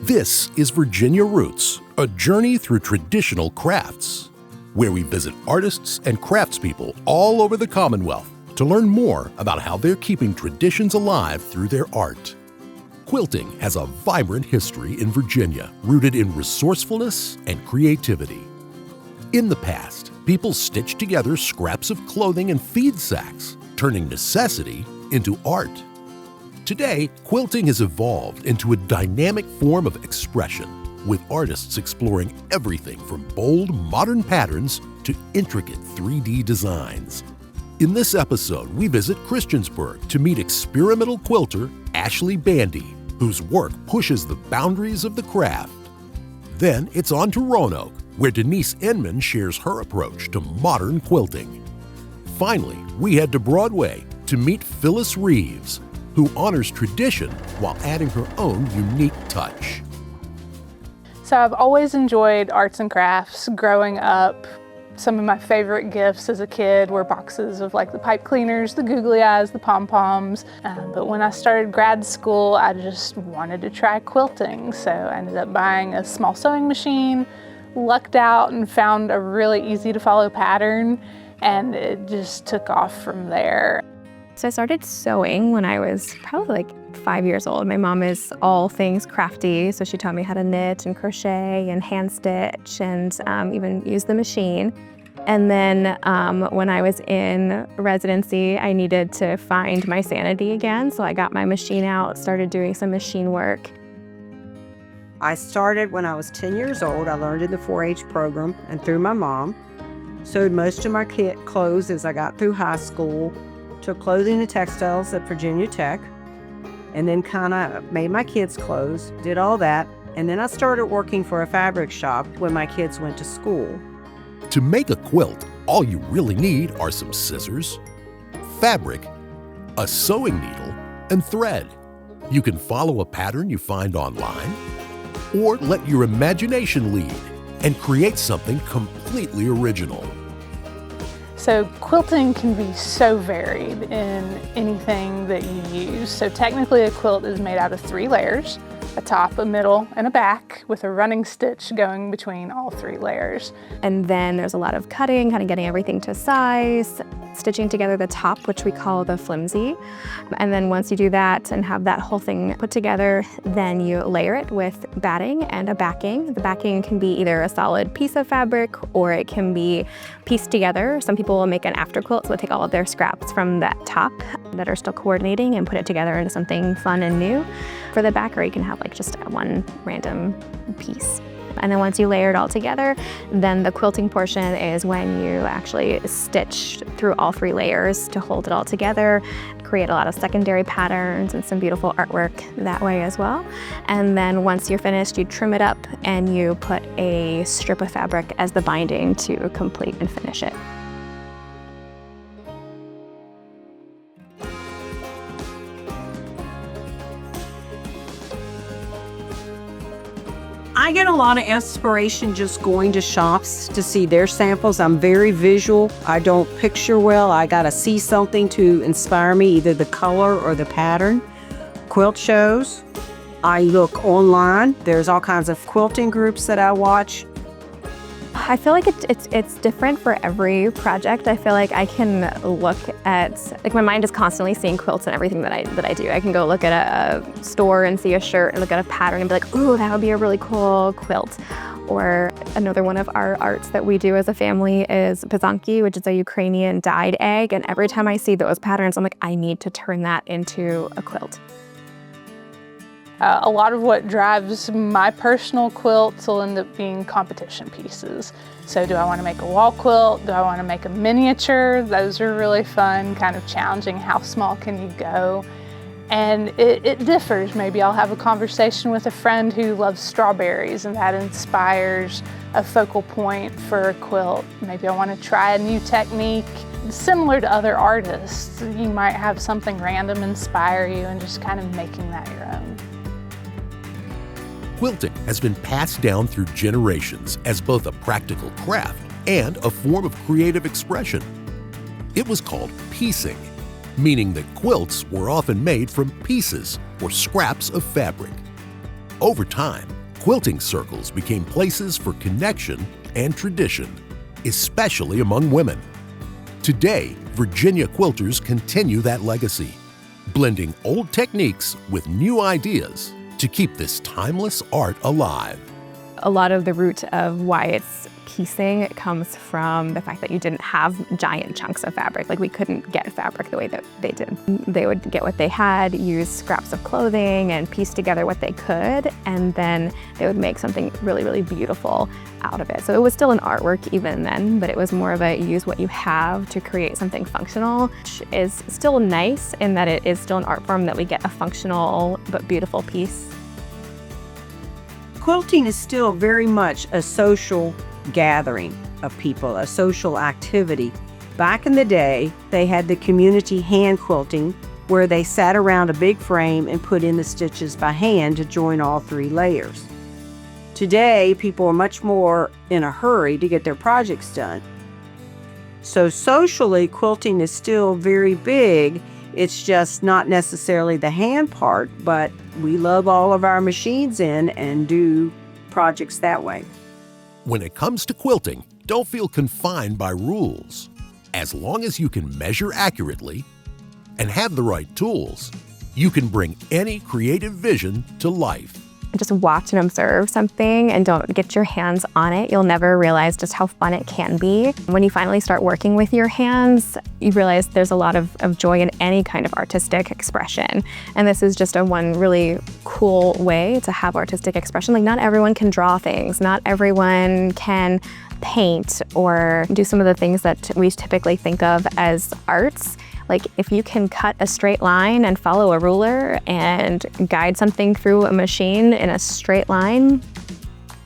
This is Virginia Roots, a journey through traditional crafts, where we visit artists and craftspeople all over the Commonwealth to learn more about how they're keeping traditions alive through their art. Quilting has a vibrant history in Virginia, rooted in resourcefulness and creativity. In the past, people stitched together scraps of clothing and feed sacks, turning necessity into art. Today, quilting has evolved into a dynamic form of expression, with artists exploring everything from bold, modern patterns to intricate 3D designs. In this episode, we visit Christiansburg to meet experimental quilter Ashley Bandy, whose work pushes the boundaries of the craft. Then it's on to Roanoke, where Denise Enman shares her approach to modern quilting. Finally, we head to Broadway to meet Phyllis Reeves, who honors tradition while adding her own unique touch. So I've always enjoyed arts and crafts growing up. Some of my favorite gifts as a kid were boxes of like the pipe cleaners, the googly eyes, the pom-poms. But when I started grad school, I just wanted to try quilting. So I ended up buying a small sewing machine, lucked out and found a really easy to follow pattern, and it just took off from there. So I started sewing when I was probably like 5 years old. My mom is all things crafty, so she taught me how to knit and crochet and hand stitch and even use the machine. And then when I was in residency, I needed to find my sanity again, so I got my machine out, started doing some machine work. I started when I was 10 years old. I learned in the 4-H program and through my mom. Sewed most of my clothes as I got through high school. Took clothing and textiles at Virginia Tech, and then kind of made my kids' clothes, did all that, and then I started working for a fabric shop when my kids went to school. To make a quilt, all you really need are some scissors, fabric, a sewing needle, and thread. You can follow a pattern you find online, or let your imagination lead and create something completely original. So quilting can be so varied in anything that you use. So technically a quilt is made out of 3 layers, a top, a middle, and a back, with a running stitch going between all 3 layers. And then there's a lot of cutting, kind of getting everything to size, stitching together the top, which we call the flimsy. And then once you do that and have that whole thing put together, then you layer it with batting and a backing. The backing can be either a solid piece of fabric or it can be pieced together. Some people will make an after quilt, so they'll take all of their scraps from that top that are still coordinating and put it together into something fun and new. For the back, or you can have like just one random piece. And then once you layer it all together, then the quilting portion is when you actually stitch through all 3 layers to hold it all together, create a lot of secondary patterns and some beautiful artwork that way as well. And then once you're finished, you trim it up and you put a strip of fabric as the binding to complete and finish it. I get a lot of inspiration just going to shops to see their samples. I'm very visual. I don't picture well. I gotta see something to inspire me, either the color or the pattern. Quilt shows. I look online. There's all kinds of quilting groups that I watch. I feel like it's different for every project. I feel like I can look at, like my mind is constantly seeing quilts and everything that I do. I can go look at a store and see a shirt and look at a pattern and be like, ooh, that would be a really cool quilt. Or another one of our arts that we do as a family is pazanki, which is a Ukrainian dyed egg. And every time I see those patterns, I'm like, I need to turn that into a quilt. A lot of what drives my personal quilts will end up being competition pieces. So do I want to make a wall quilt? Do I want to make a miniature? Those are really fun, kind of challenging. How small can you go? And it differs. Maybe I'll have a conversation with a friend who loves strawberries and that inspires a focal point for a quilt. Maybe I want to try a new technique. Similar to other artists, you might have something random inspire you and just kind of making that your own. Quilting has been passed down through generations as both a practical craft and a form of creative expression. It was called piecing, meaning that quilts were often made from pieces or scraps of fabric. Over time, quilting circles became places for connection and tradition, especially among women. Today, Virginia quilters continue that legacy, blending old techniques with new ideas to keep this timeless art alive. A lot of the root of why it's piecing comes from the fact that you didn't have giant chunks of fabric. Like, we couldn't get fabric the way that they did. They would get what they had, use scraps of clothing, and piece together what they could, and then they would make something really, really beautiful out of it. So it was still an artwork even then, but it was more of a use what you have to create something functional, which is still nice in that it is still an art form that we get a functional but beautiful piece. Quilting is still very much a social gathering of people, a social activity. Back in the day, they had the community hand quilting, where they sat around a big frame and put in the stitches by hand to join all 3 layers. Today, people are much more in a hurry to get their projects done. So socially, quilting is still very big. It's just not necessarily the hand part, but we love all of our machines in and do projects that way. When it comes to quilting, don't feel confined by rules. As long as you can measure accurately and have the right tools, you can bring any creative vision to life. Just watch and observe something and don't get your hands on it. You'll never realize just how fun it can be. When you finally start working with your hands, you realize there's a lot of joy in any kind of artistic expression. And this is just one really cool way to have artistic expression. Like, not everyone can draw things. Not everyone can paint or do some of the things that we typically think of as arts. Like, if you can cut a straight line and follow a ruler and guide something through a machine in a straight line,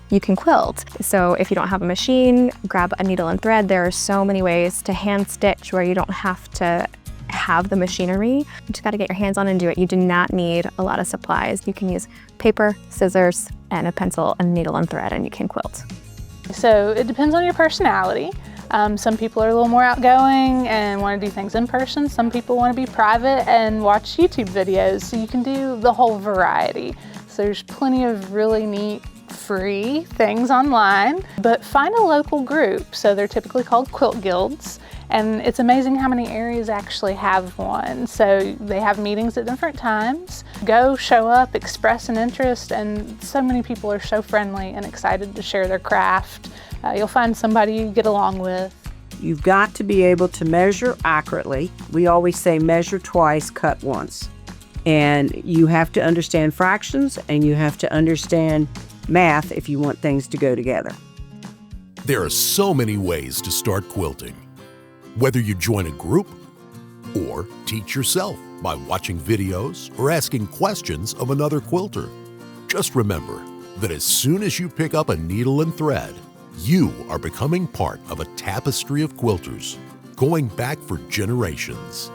you can quilt. So if you don't have a machine, grab a needle and thread. There are so many ways to hand stitch where you don't have to have the machinery. You just gotta get your hands on and do it. You do not need a lot of supplies. You can use paper, scissors, and a pencil, and needle and thread, and you can quilt. So it depends on your personality. Some people are a little more outgoing and want to do things in person. Some people want to be private and watch YouTube videos. So you can do the whole variety. So there's plenty of really neat free things online, but find a local group. So they're typically called quilt guilds. And it's amazing how many areas actually have one. So they have meetings at different times. Go, show up, express an interest, and so many people are so friendly and excited to share their craft. You'll find somebody you get along with. You've got to be able to measure accurately. We always say measure twice, cut once. And you have to understand fractions, and you have to understand math if you want things to go together. There are so many ways to start quilting. Whether you join a group or teach yourself by watching videos or asking questions of another quilter. Just remember that as soon as you pick up a needle and thread, you are becoming part of a tapestry of quilters going back for generations.